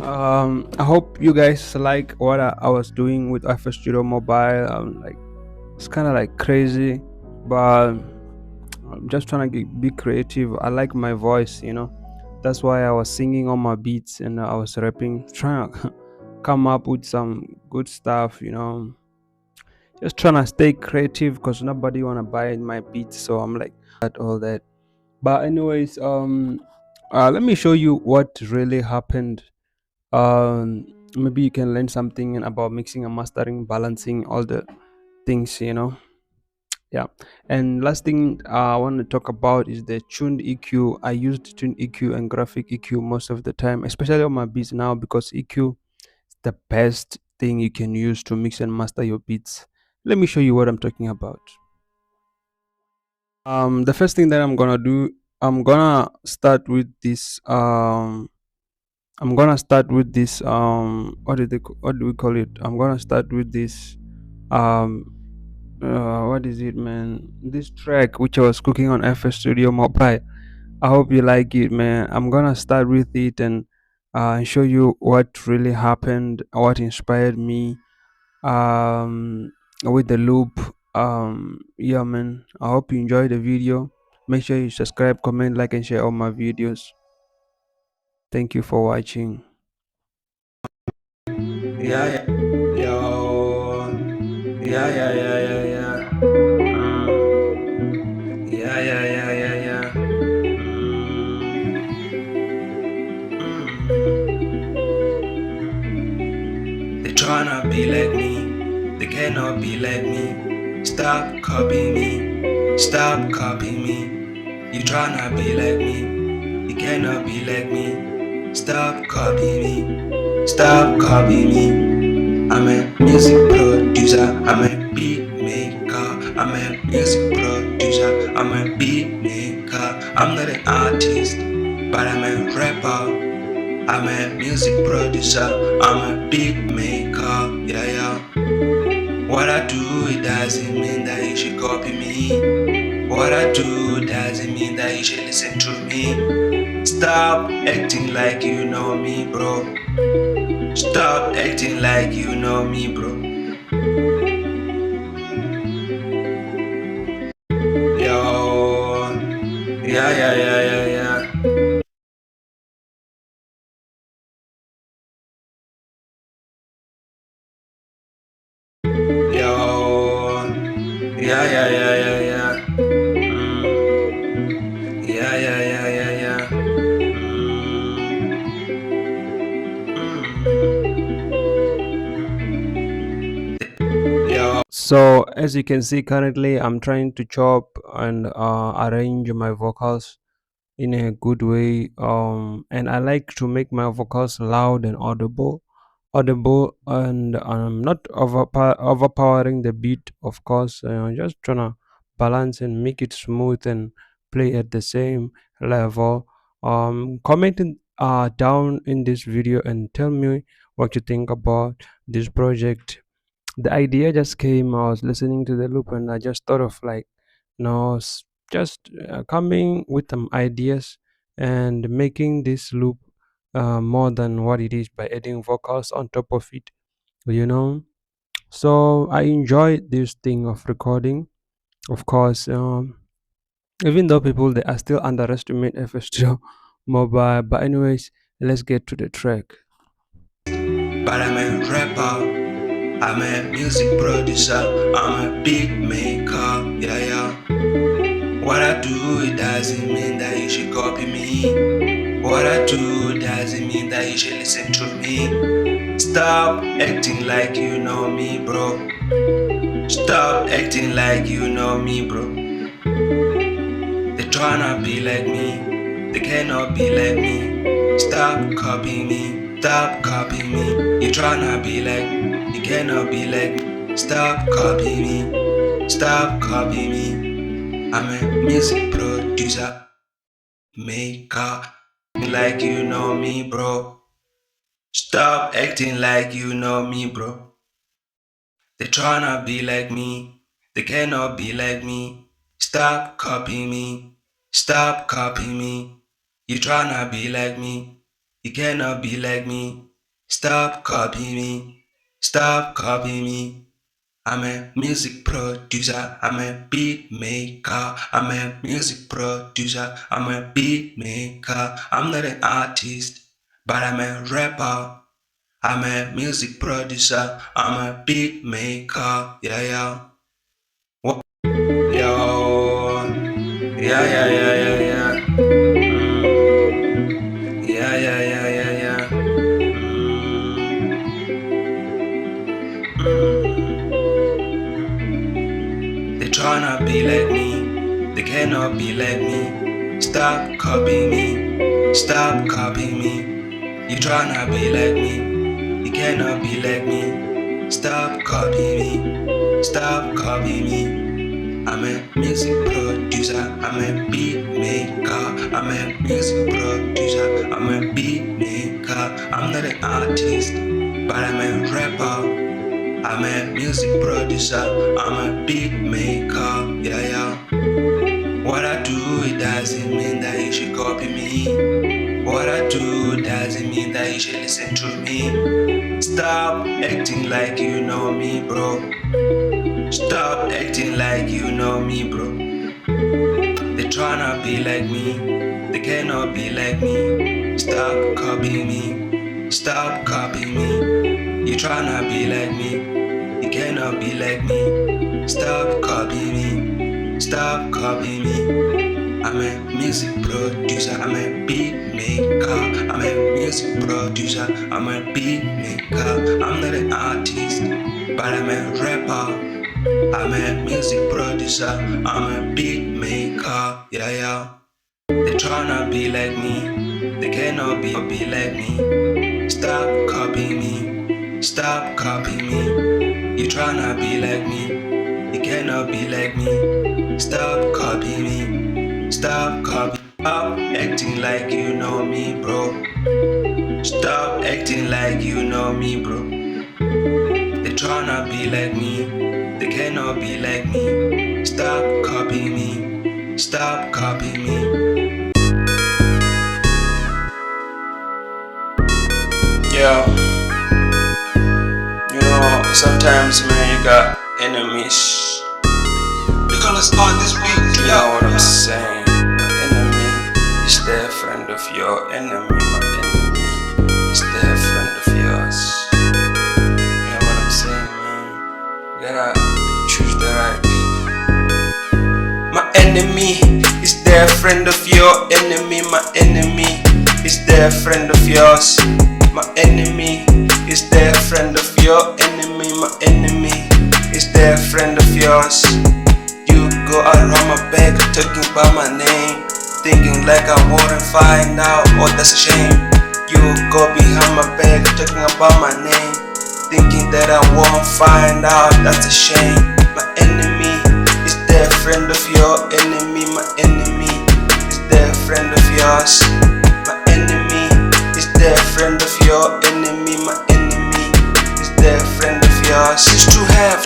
I hope you guys like what I was doing with flstudio mobile. Like it's kind of like crazy, but I'm just trying to be creative. I like my voice. That's why I was singing on my beats and I was rapping, trying to come up with some good stuff. Just trying to stay creative because nobody wanna buy my beats, so I'm like that all that. But anyways, let me show you what really happened. Maybe you can learn something about mixing and mastering, balancing all the things. Yeah. And last thing I want to talk about is the tuned EQ. I used tuned EQ and graphic EQ most of the time, especially on my beats now, because EQ is the best thing you can use to mix and master your beats. Let me show you what I'm talking about. The first thing that I'm gonna do, I'm gonna start with this what do we call it? I'm gonna start with this um what is it, man? This track which I was cooking on FL Studio Mobile. I hope you like it, man. I'm gonna start with it and show you what really happened, what inspired me with the loop. Yeah, man. I hope you enjoy the video. Make sure you subscribe, comment, like, and share all my videos. Thank you for watching. Yeah, yeah, yo, yeah, yeah, yeah, yeah, yeah. Yeah, yeah, yeah, yeah, yeah. They tryna be like me, they cannot be like me. Stop copying me, stop copying me. You tryna be like me, you cannot be like me. Stop copying me, stop copying me. I'm a music producer, I'm a beat maker. I'm a music producer, I'm a beat maker. I'm not an artist, but I'm a rapper. I'm a music producer, I'm a beat maker. Yeah, yeah. What I do, it doesn't mean that you should copy me. What I do doesn't mean that you should listen to me. Stop acting like you know me, bro. Stop acting like you know me, bro. Yo, yeah, yeah, yeah, yeah, yeah. Yo, yeah, yeah, yeah, yeah, yeah. Yeah, yeah, yeah, yeah, yeah. Yeah. So as you can see, currently I'm trying to chop and arrange my vocals in a good way. And I like to make my vocals loud and audible, and not overpowering the beat, of course. Just trying to balance and make it smooth and play at the same level. Comment down in this video and tell me what you think about this project. The idea just came. I was listening to the loop and I just thought of like, no, just coming with some ideas and making this loop more than what it is by adding vocals on top of it. So I enjoy this thing of recording, of course. Even though people they are still underestimate FSTO mobile, but anyways, let's get to the track. But I'm a rapper, I'm a music producer, I'm a beat maker, yeah, yeah. What I do, it doesn't mean that you should copy me. What I do doesn't mean that you should listen to me. Stop acting like you know me, bro. Stop acting like you know me, bro. They tryna be like me, they cannot be like me. Stop copying me, stop copying me. You tryna be like, you cannot be like me. Stop copying me, stop copying me. I'm a music producer, maker, like you know me, bro. Stop acting like you know me, bro. They tryna be like me, they cannot be like me. Stop copying me, stop copying me. You tryna be like me, you cannot be like me. Stop copying me. Stop copying me. I'm a music producer, I'm a beat maker, I'm a music producer, I'm a beat maker. I'm not an artist, but I'm a rapper. I'm a music producer, I'm a beat maker. Yeah, yeah. What? Yo. Yeah, yeah, yeah, yeah, yeah. Yeah, yeah, yeah, yeah, yeah. They tryna be like me, they cannot be like me. Stop copying me, stop copying me. You tryna be like me, you cannot be like me. Stop copying me, stop copying me. I'm a music producer, I'm a beat maker. I'm a music producer, I'm a beat maker. I'm not an artist, but I'm a rapper. I'm a music producer, I'm a beat maker. Yeah, yeah. What I do, it doesn't mean that you should copy me. What I do doesn't mean that you should listen to me. Stop acting like you know me, bro. Stop acting like you know me, bro. They tryna be like me, they cannot be like me. Stop copying me, stop copying me. You tryna be like me, you cannot be like me. Stop copying me, stop copying me. I'm a music producer, I'm a beat maker. I'm a music producer, I'm a beat maker. I'm not an artist, but I'm a rapper. I'm a music producer, I'm a beat maker. Yeah, yeah. They tryna be like me, they cannot be like me. Stop copying me, stop copying me. You tryna be like me, you cannot be like me. Stop copying me, stop copying. Stop acting like you know me, bro. Stop acting like you know me, bro. They tryna be like me, they cannot be like me. Stop copying me, stop copying me. Yeah, you know, sometimes man you got enemies. They call us on this beat. You know what I'm saying? My enemy is their friend of your enemy. My enemy is their friend of yours. You know what I'm saying, man? You gotta choose the right people. My enemy is their friend of your enemy. My enemy is their friend of yours. My enemy is their friend of your enemy. My enemy is their friend of yours. You go around my back talking about my name, thinking like I wouldn't find out. Oh, that's a shame. You go behind my back talking about my name, thinking that I won't find out. That's a shame. My enemy is their friend of your enemy. My enemy is their friend of yours. My enemy is their friend of your enemy. My enemy is their friend of yours. Used to have